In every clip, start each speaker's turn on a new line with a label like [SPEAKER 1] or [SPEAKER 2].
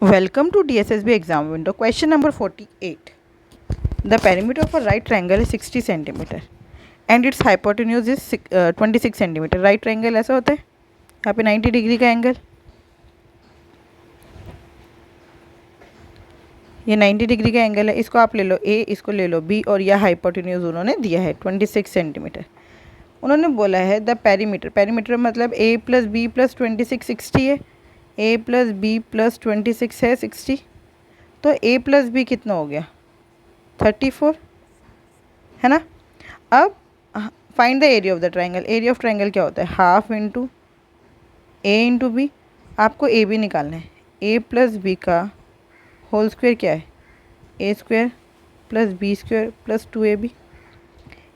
[SPEAKER 1] Welcome to DSSB exam window. Question number 48. The perimeter of a right triangle is 60 centimeter and its hypotenuse is 26 centimeter. Right triangle ऐसा होता है, यहाँ पे 90 degree का angle, ये 90 degree का angle है, इसको आप ले लो ए, इसको ले लो बी, और यह हाइपोटेन्यूज उन्होंने दिया है 26 सेंटीमीटर। उन्होंने बोला है द पेरीमीटर, पेरीमीटर मतलब ए प्लस बी प्लस 26 60 है, ए प्लस बी प्लस 26 है 60, तो ए प्लस बी कितना हो गया 34, है ना। अब find the area of the triangle. Area of triangle क्या होता है, half into A into B. आपको ए बी निकालना है, ए प्लस बी का होल स्क्वायर क्या है, A square plus B square plus 2ab।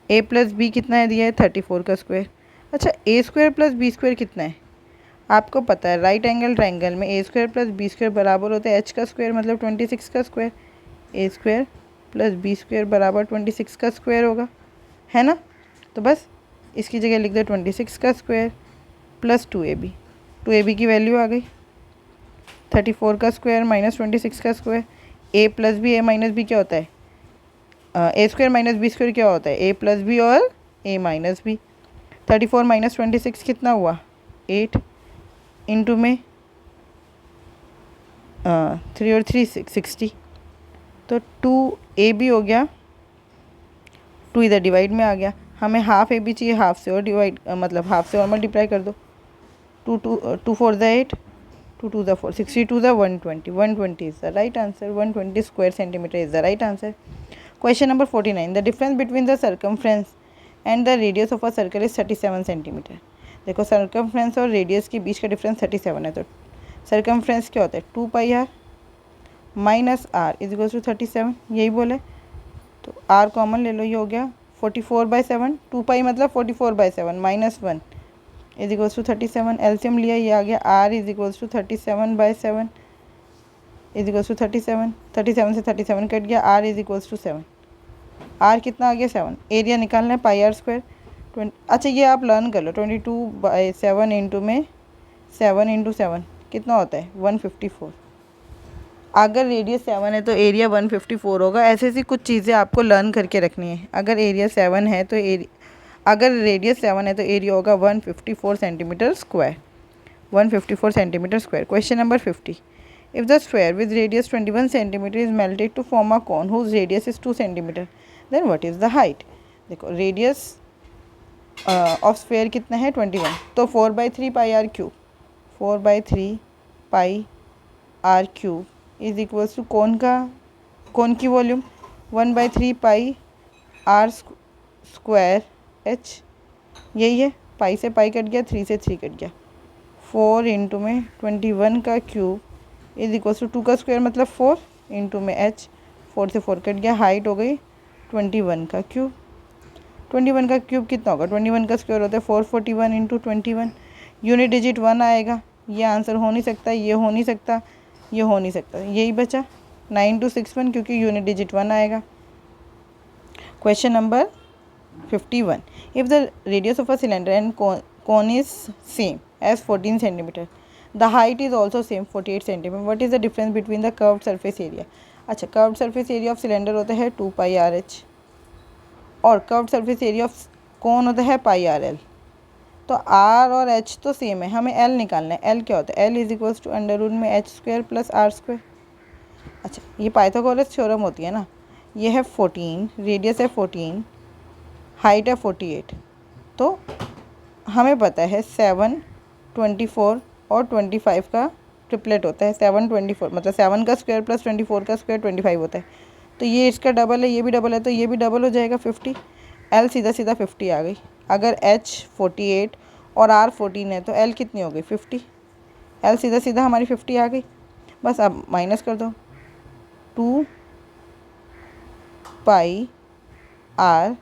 [SPEAKER 1] A plus B कितना है दिया है 34 का स्क्वायर। अच्छा, A square plus B square कितना है आपको पता है, राइट एंगल ट्राइंगल में A square plus B square बराबर होता है एच का स्क्वायर मतलब 26 का स्क्वायर। ए स्क्वायर प्लस बी स्क्वायर बराबर 26 का स्क्वायर होगा, है ना। तो बस इसकी जगह लिख दो 26 का स्क्वायर प्लस 2ab। 2ab की वैल्यू आ गई 34 का स्क्वायर माइनस 26 का स्क्वायर। ए प्लस बी, ए माइनस बी क्या होता है, A square minus B square क्या होता है, ए प्लस बी और ए माइनस बी। 34 माइनस 26 कितना हुआ 8, इंटू में 3 और 3 60, तो 2ab हो गया, 2 इधर डिवाइड में आ गया। हमें हाफ ए बी चाहिए, हाफ से और डिवाइड मतलब हाफ से और मल्टीप्लाई कर दो। 2 4 ज़ा 8, 2 2 ज़ा 4, 62 ज़ा 120, 120 is the right answer. 120 square centimetre is the right answer. Question number 49, the difference between the circumference and the radius of a circle is 37 centimetre. देखो सर्कमफ्रेंस और रेडियस के बीच का डिफरेंस 37 है, तो सर्कमफ्रेंस क्या होता है 2 pi R minus R is equal to 37, यही बोले। तो आर कॉमन ले लो, ये हो गया 44/7, 2 पाई मतलब 44/7 minus 1 is equals to 37। LCM लिया, ये आ गया R is equals to 37/7 is equals to 37। 37 से 37 कट गया, R is equals to 7। R कितना आ गया 7। एरिया निकालना है पाई आर स्क्वायर। अच्छा ये आप लर्न कर लो, 22/7 इंटू में 7 इंटू 7 कितना होता है 154। अगर रेडियस 7 है तो एरिया 154 होगा। ऐसे ऐसी कुछ चीज़ें आपको लर्न करके रखनी है। अगर एरिया 7 है तो अगर रेडियस 7 है तो एरिया होगा 154 centimetre square, 154 centimetre square. Question number 50, if the square with radius 21 centimetre is melted to form a cone whose radius is 2 centimetre, then what is the height. देखो रेडियस ऑफ स्क्वायर कितना है 21, तो 4/3 pi R cube, 4/3 pi R cube is equals to cone की volume 1/3 pi R square H, यही है। पाई से pi cut गया, 3 से 3 कट गया, 4 इंटू में 21 का क्यूब इज इक्वल्स टू 2 का स्क्वायर मतलब 4 इंटू में एच, 4 से 4 कट गया, हाइट हो गई 21 का क्यूब। 21 का क्यूब कितना होगा, 21 का स्क्वायर होता है 441 इंटू 21, यूनिट डिजिट 1 आएगा। ये आंसर हो नहीं सकता, ये हो नहीं सकता, ये हो नहीं सकता, यही बचा 9261 क्योंकि यूनिट डिजिट 1 आएगा। Question number 51, if the radius of a cylinder and cone is same as 14 centimeter, the height is also same 48 centimeter, what is the difference between the curved surface area। अच्छा, curved surface area of cylinder होता है 2 pi R H और curved surface area of cone होता है pi R L. तो R और H तो same है, हमें एल निकालना है। एल क्या होता है, L is equals to under root में H square plus R square. अच्छा, ये पाइथागोरस थ्योरम होती है ना। ये है 14, रेडियस है 14, हाइट है 48। तो हमें पता है 7, 24 और 25 का ट्रिपलेट होता है। 7 24 मतलब 7 का स्क्वायर प्लस 24 का स्क्वायर 25 होता है। तो ये इसका डबल है, ये भी डबल है, तो ये भी डबल हो जाएगा 50। एल सीधा सीधा 50 आ गई। अगर एच 48 और आर 14 है तो एल कितनी हो गई 50। एल सीधा सीधा हमारी 50 आ गई। बस अब माइनस कर दो, 2 पाई आर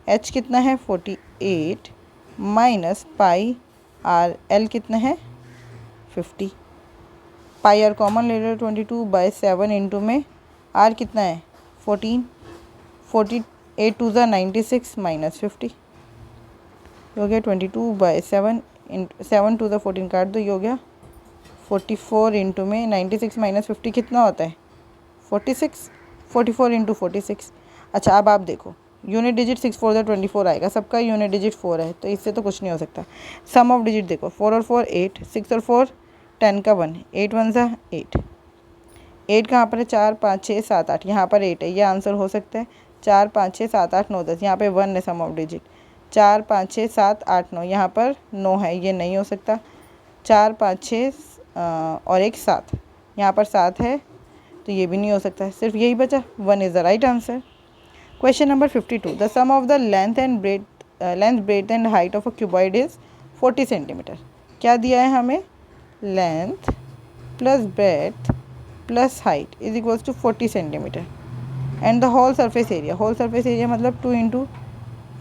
[SPEAKER 1] एच कितना है 48 माइनस पाई आर एल कितना है 50। पाई आर कॉमन ले लो, 22/7 इंटू में आर कितना है 14, 48 2 ज़ा 96 माइनस 50, ये हो गया 22/7 7 2 ज़ा 14 काट दो, ये हो गया 44 इंटू में 96 माइनस 50 कितना होता है 46, 44 इंटू 46। अच्छा अब आप देखो यूनिट डिजिट 6 4 24 आएगा, सबका यूनिट डिजिट 4 है तो इससे तो कुछ नहीं हो सकता। सम ऑफ डिजिट देखो 4 और 4 8, 6 और 4 10 का 1, 8 1 सा 8, 8 कहाँ पर है 4 5 6 7 8, यहाँ पर 8 है, ये आंसर हो सकता है। 4 5 6 7 8 9 10, यहाँ पे 1 है सम ऑफ डिजिट। 4 5 6 7 8 9, यहाँ पर 9 है, ये नहीं हो सकता। 4 5 6 और एक 7, यहाँ पर 7 है तो ये भी नहीं हो सकता है, सिर्फ यही बचा, 1 is the right answer. Question number 52, the sum of the length breadth and height of a cuboid is 40 centimetre. क्या दिया है हमें, length plus breadth plus height is equals to 40 centimetre and the whole surface area मतलब 2 into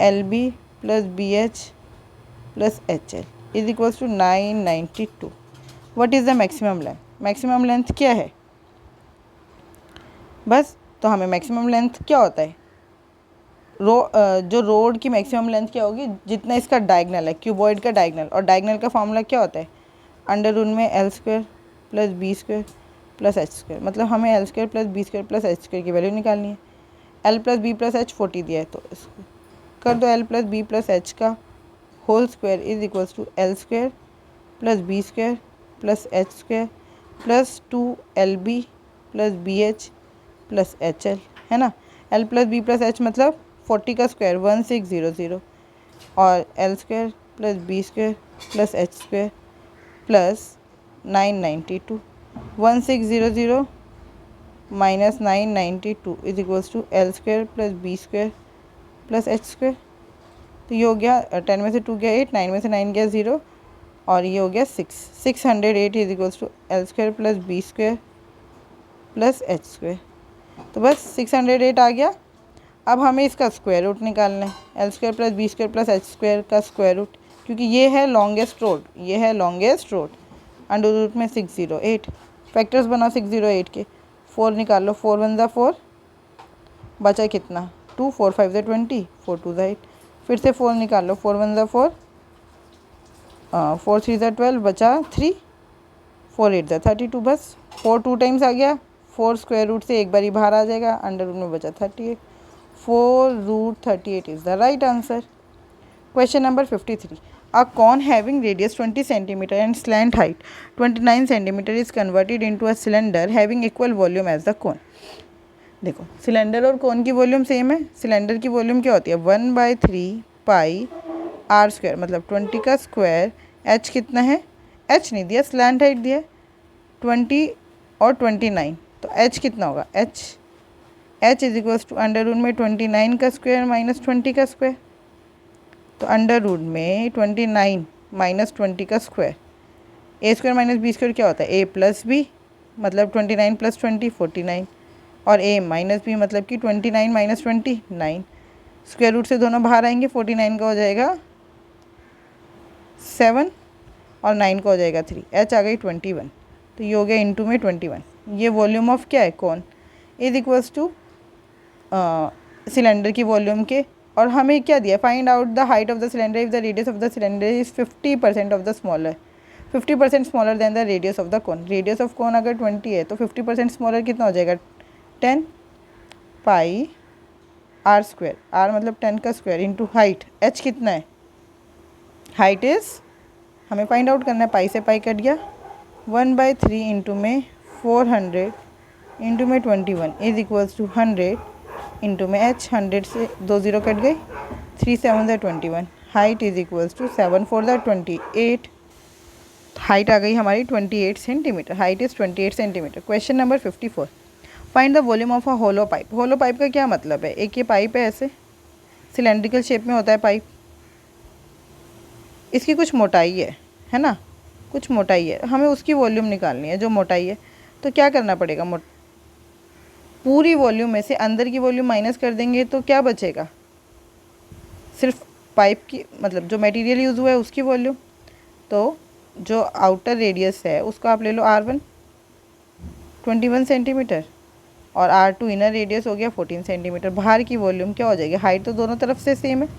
[SPEAKER 1] L B plus B H plus H L is equals to 992। What is the maximum length, maximum length क्या है, बस तो हमें maximum length क्या होता है, जो रोड की मैक्सिमम लेंथ क्या होगी, जितना इसका डायगनल है, क्यूबॉइड का डायगनल, और डायगनल का फॉर्मूला क्या होता है, अंडर रूट में L square plus B square plus H square, मतलब हमें L square plus B square plus H square की वैल्यू निकालनी है। L plus B plus H 40 दिया है तो इसको कर दो, L plus B plus H का whole square is equals to L square plus B square plus H square plus 2LB plus B H plus H L, है ना। L plus B plus H मतलब 40 का square 1600 और L square plus B square plus H square plus 992, 1600 minus 992 is equals to L square plus B square plus H square. तो ये हो गया 10 में से 2 गया 8, 9 में से 9 गया 0 और ये हो गया 608 is equals to L square plus B square plus H square. तो बस 608 आ गया। अब हमें इसका स्क्वायर रूट निकालना है, L square plus B square plus H square का स्क्वायर रूट, क्योंकि ये है लॉन्गेस्ट रोड, अंडर रूट में 608, फैक्टर्स बनाओ 608 के, 4 निकाल लो, 4 1 ज़ा 4, बचा कितना 2, 4 5 ज़ा 20, 4 2 ज़ा 8, फिर से 4 निकाल लो, 4 1 ज़ा 4, 4 3 ज़ा 12, बचा 3, 4 8 ज़ा 32, बस 4 2 टाइम्स आ गया, 4 स्क्वायर रूट से एक बार ही बाहर आ जाएगा, अंडर रूट में बचा 38, 4 root 38 is the right answer. Question number 53, a cone having radius 20 cm and slant height 29 cm is converted into a cylinder having equal volume as the cone। देखो cylinder और कोन की volume same है। Cylinder की volume क्या होती है 1/3 pi R square, मतलब 20 का स्क्वायर, एच कितना है, एच नहीं दिया, स्लैंट हाइट दिया 20 और 29, तो एच कितना होगा, H is equals to under root में 29 का स्क्वायर माइनस 20 का स्क्वायर, तो अंडर रूट में 29 माइनस 20 का स्क्वायर, ए स्क्वायर माइनस बी स्क्वायर क्या होता है, ए प्लस बी, मतलब 29 प्लस 20 49, और ए माइनस बी मतलब कि 29 माइनस 20 9, स्क्वायर रूट से दोनों बाहर आएंगे, 49 का हो जाएगा 7 और 9 का हो जाएगा 3, एच आ गई 21, तो ये हो गया इनटू में 21। ये वॉल्यूम ऑफ क्या है कौन इज इक्वल्स टू सिलेंडर की वॉल्यूम के, और हमें क्या दिया, find out the height of the cylinder if the radius of the cylinder is 50% of the smaller, 50% smaller than the radius of the cone. Radius of cone अगर 20 है तो 50% smaller कितना हो जाएगा 10 पाई आर स्क्वायर, आर मतलब 10 का square into height, H कितना है, हाइट इज़ हमें फाइंड आउट करना है, पाई से पाई कट गया, 1/3 इंटू में 400 इंटू में 21 इज इक्वल्स टू 100 इंटू में एच, 100 से 2 0 कट गई, 3 7 ज़ा 21, हाइट इज इक्वल्स टू 7 4 ज़ा 28, हाइट आ गई हमारी 28 centimetre, height is 28 centimetre. Question number 54, find the volume of a hollow pipe. Hollow pipe का क्या मतलब है, एक ये पाइप है ऐसे सिलेंड्रिकल शेप में होता है पाइप, इसकी कुछ मोटाई है ना, कुछ मोटाई है, हमें उसकी वॉल्यूम निकालनी है जो मोटाई है। तो क्या करना पड़ेगा, पूरी वॉल्यूम में से अंदर की वॉल्यूम माइनस कर देंगे तो क्या बचेगा, सिर्फ पाइप की, मतलब जो मटेरियल यूज़ हुआ है उसकी वॉल्यूम। तो जो आउटर रेडियस है उसको आप ले लो R1 21 सेंटीमीटर और R2 इनर रेडियस हो गया 14 सेंटीमीटर। बाहर की वॉल्यूम क्या हो जाएगी, हाइट तो दोनों तरफ से सेम है,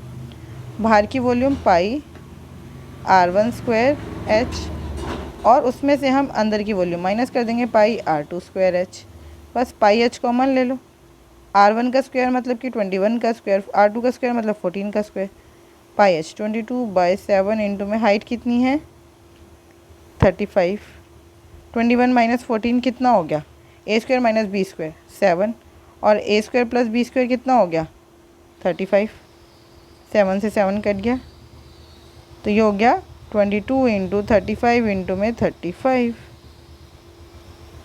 [SPEAKER 1] बाहर की वॉल्यूम पाई R1 स्क्वायर एच और उसमें से हम अंदर की वॉल्यूम माइनस कर देंगे पाई R2 स्क्वायर एच। बस पाई एच कॉमन ले लो। R1 का स्क्वायर मतलब कि 21 का स्क्वायर, R2 का स्क्वायर मतलब 14 का स्क्वायर। पाई एच 22/7 इंटू में हाइट कितनी है 35। 21 माइनस 14 कितना हो गया, ए स्क्वायर माइनस बी स्क्वायर 7, और ए स्क्वायर प्लस बी स्क्वायर कितना हो गया 35। 7 से 7 कट गया, तो ये हो गया 22 इंटू 35 इंटू में 35,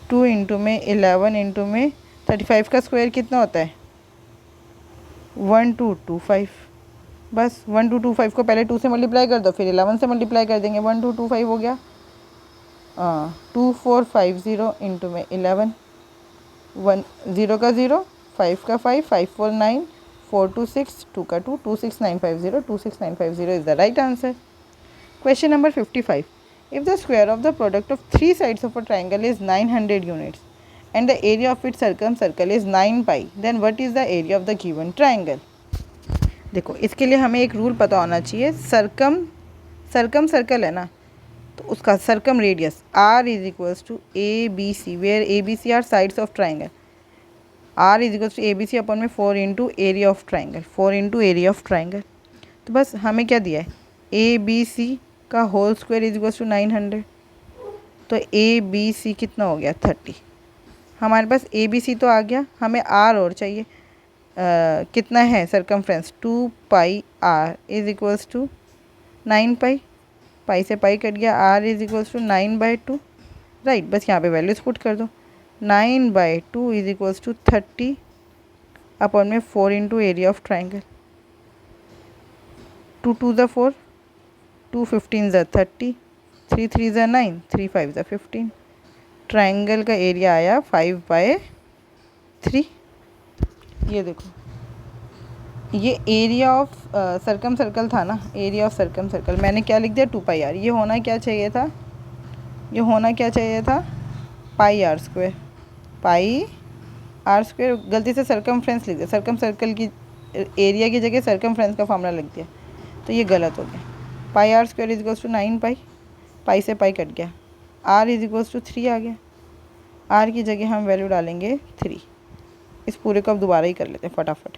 [SPEAKER 1] 2 इंटू में 11 इंटू में 35 का स्क्वायर कितना होता है 1225। बस 1225 को पहले 2 से मल्टीप्लाई कर दो, फिर 11 से मल्टीप्लाई कर देंगे, 1225 हो गया। 2450 इंटू में 11, 1 0 का 0, 5 का 5, 5 4 9, 4 2 6, 2 का 2, 26950, 26950 is the right answer. Question number 55. If the square of the product of three sides of a triangle is 900 units and the area of its circumcircle is 9 pi, then what is the area of the given triangle? देखो, इसके लिए हमें एक rule पता होना चाहिए। Circum circle है ना, तो उसका circumradius r is equals to A B C, where A B C are sides of triangle. r is equals to A B C upon में 4 into area of triangle, 4 into area of triangle. तो बस हमें क्या दिया है, ए B C का whole square is equals to 900, तो ए B सी कितना हो गया 30। हमारे पास ए बी सी तो आ गया, हमें आर और चाहिए। कितना है circumference 2 pi R is equals to 9 pi, pi से पाई कट गया, R is equals to 9/2, right. बस यहाँ पे वैल्यूज पुट कर दो, 9/2 इज इक्वल्स टू 30 अपॉन में 4 इंटू एरिया ऑफ ट्राइंगल। 2 2 ज़ा 4, 2 15 ज़ा 30, 3 3 ज़ा 9, 3 5 ज़ा 15। ट्राइंगल का एरिया आया 5/3। ये देखो, ये एरिया ऑफ सर्कम सर्कल था ना, एरिया ऑफ सर्कम सर्कल मैंने क्या लिख दिया 2 पाई आर। ये होना क्या चाहिए था, ये होना क्या चाहिए था pi R square, pi R square. गलती से सर्कमफ्रेंस लिख दिया, सर्कम सर्कल की एरिया की जगह सर्कमफ्रेंस का फॉर्मूला लिख दिया, तो ये गलत हो गया। Pi R square is equals to 9 pi, pi से पाई कट गया, आर इज इक्वल्स टू 3 आ गया। आर की जगह हम वैल्यू डालेंगे 3। इस पूरे को अब दोबारा ही कर लेते हैं फटाफट।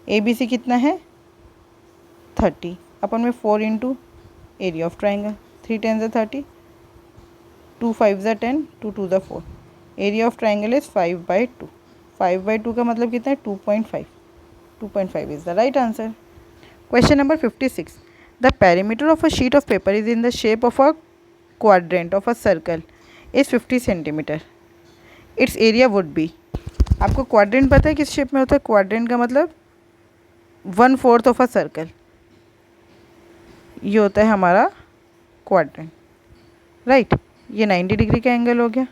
[SPEAKER 1] ए बी सी कितना है 30 अपन में 4 इंटू एरिया ऑफ ट्राइंगल, 3 10 ज़ा 30, 2 5 ज़ा 10, 2 2 ज़ा 4। Area of triangle is 5/2। 5/2 का मतलब कितना है 2.5। 2.5 is the right answer. Question number 56. The perimeter of a sheet of paper is in the shape of a quadrant of a circle is 50 centimetre. It's area would be. आपको quadrant पता है किस shape में होता है? Quadrant का मतलब 1/4 of a circle, ये होता है हमारा क्वाड्रेंट, राइट। ये 90 डिग्री का एंगल हो गया,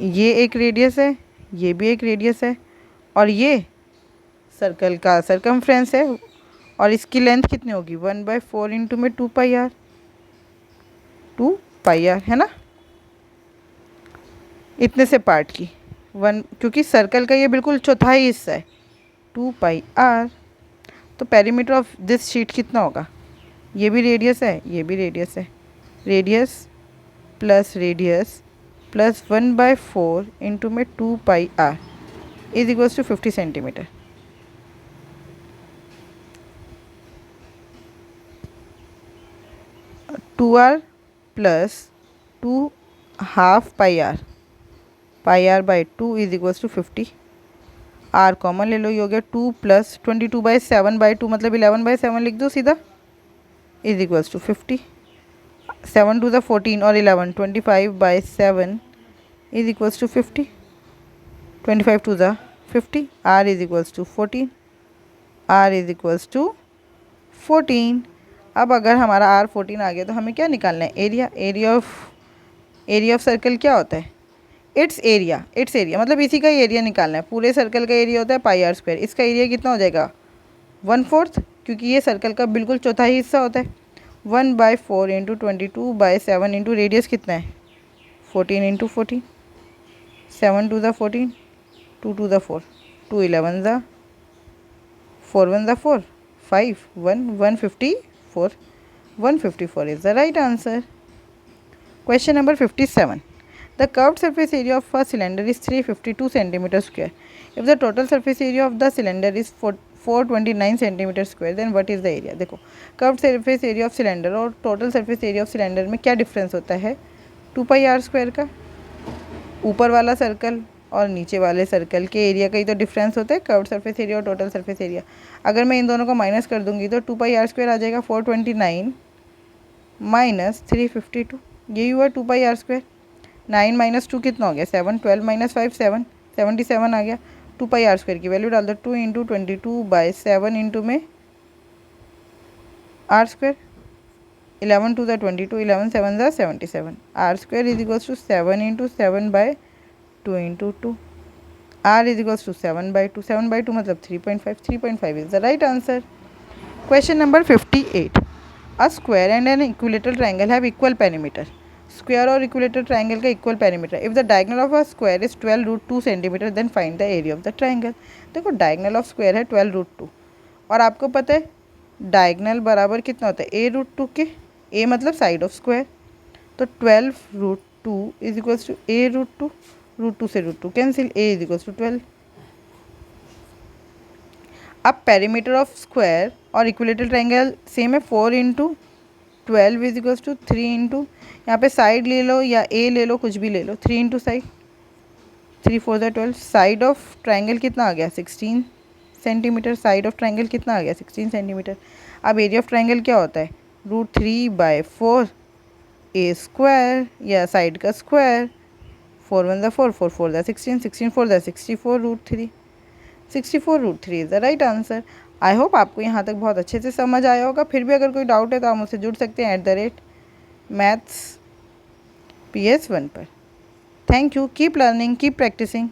[SPEAKER 1] ये एक रेडियस है, ये भी एक रेडियस है, और ये सर्कल का सर्कमफ्रेंस है, और इसकी लेंथ कितनी होगी 1/4 इंटू में 2 पाई आर, 2 पाई आर है ना, इतने से पार्ट की 1, क्योंकि सर्कल का ये बिल्कुल चौथाई हिस्सा है 2 पाई आर। तो पेरीमीटर ऑफ दिस शीट कितना होगा, ये भी रेडियस है, ये भी रेडियस है, रेडियस प्लस 1/4 इंटू में 2 pi R is equals to 50 centimetre. Two R plus 2 half pi R, pi R by 2 is equals to 50। R common ले लो, ये हो गया 2 प्लस 22/7/2 मतलब 11/7 लिख दो सीधा, इज इक्वल्स टू 50। 7 2 ज़ा 14 और 11 25/7 इज इक्वल्स टू 50। 25 2 ज़ा 50, R is equals to 14, R is equals to 14। अब अगर हमारा आर 14 आ गया तो हमें क्या निकालना है, एरिया। एरिया ऑफ सर्कल क्या होता है, इट्स एरिया मतलब इसी का ही एरिया निकालना है। पूरे सर्कल का एरिया होता है पाई आर स्क्वायर, इसका एरिया कितना हो जाएगा 1/4, क्योंकि ये सर्कल का बिल्कुल चौथाई हिस्सा होता है। 1/4 इंटू 22/7 इंटू रेडियस कितना है 14 इंटू 14, 7 2 ज़ा 14, 2 2 ज़ा 4, 2 11 ज़ा 4 1 ज़ा 4, 5 1 154, 154 is the right answer. Question number 57. The curved surface area of a cylinder is 352 centimeter square. If the total surface area of the cylinder is 429 centimeter square, then what is the area? देखो curved surface area of cylinder और total surface area of cylinder में क्या difference होता है? 2 pi R square का. ऊपर वाला circle और नीचे वाले सर्कल के एरिया का ही तो डिफरेंस होता है, कर्व्ड सरफेस एरिया और टोटल सरफेस एरिया. अगर मैं इन दोनों को माइनस कर दूंगी तो 2 पाई आर स्क्वायर आ जाएगा 429 माइनस 352. यही हुआ 2 पाई आर स्क्वायर. 9 माइनस 2 कितना हो गया 7. 12 माइनस 5 7. 77 आ गया. 2 पाई आर स्क्वायर की वैल्यू डाल दो 2 इंटू 22/7 इंटू में आर स्क्वायर. 11 2 द 22. 11 7 द 77. R square is equals to 7 into 7/2 into 2. R is equals to 7/2. 7/2 मतलब 3.5. 3.5 is the right answer. Question number 58. A square and an equilateral triangle have equal perimeter. Square और equilateral triangle का equal perimeter. If the diagonal of a square is 12√2 centimeter, then find the area of the triangle. देखो diagonal of square है 12√2 और आपको पता है diagonal बराबर कितना होता है a√2 के. a मतलब side of square. तो 12√2 is equals to a√2. √2 से √2 cancel. a is equals to 12. अब पेरीमीटर ऑफ स्क्वायर और इक्विलेटरल ट्रायंगल सेम है. 4 into 12 is equals to 3 into यहाँ पे साइड ले लो या a ले लो, कुछ भी ले लो. 3 into side. 3 4 the 12. Side of triangle कितना आ गया 16 सेंटीमीटर. साइड ऑफ ट्रायंगल कितना आ गया 16 सेंटीमीटर. अब एरिया ऑफ ट्रायंगल क्या होता है √3/4 a स्क्वायर या साइड का square. 4 1 the 4 4 4 the 16 16 4 the 64 √3. 64 √3 is the right answer. I hope आपको यहाँ तक बहुत अच्छे से समझ आया होगा. फिर भी अगर कोई डाउट है तो आप मुझसे जुड़ सकते हैं @mathsps1 पर. Thank you. Keep learning, keep practising.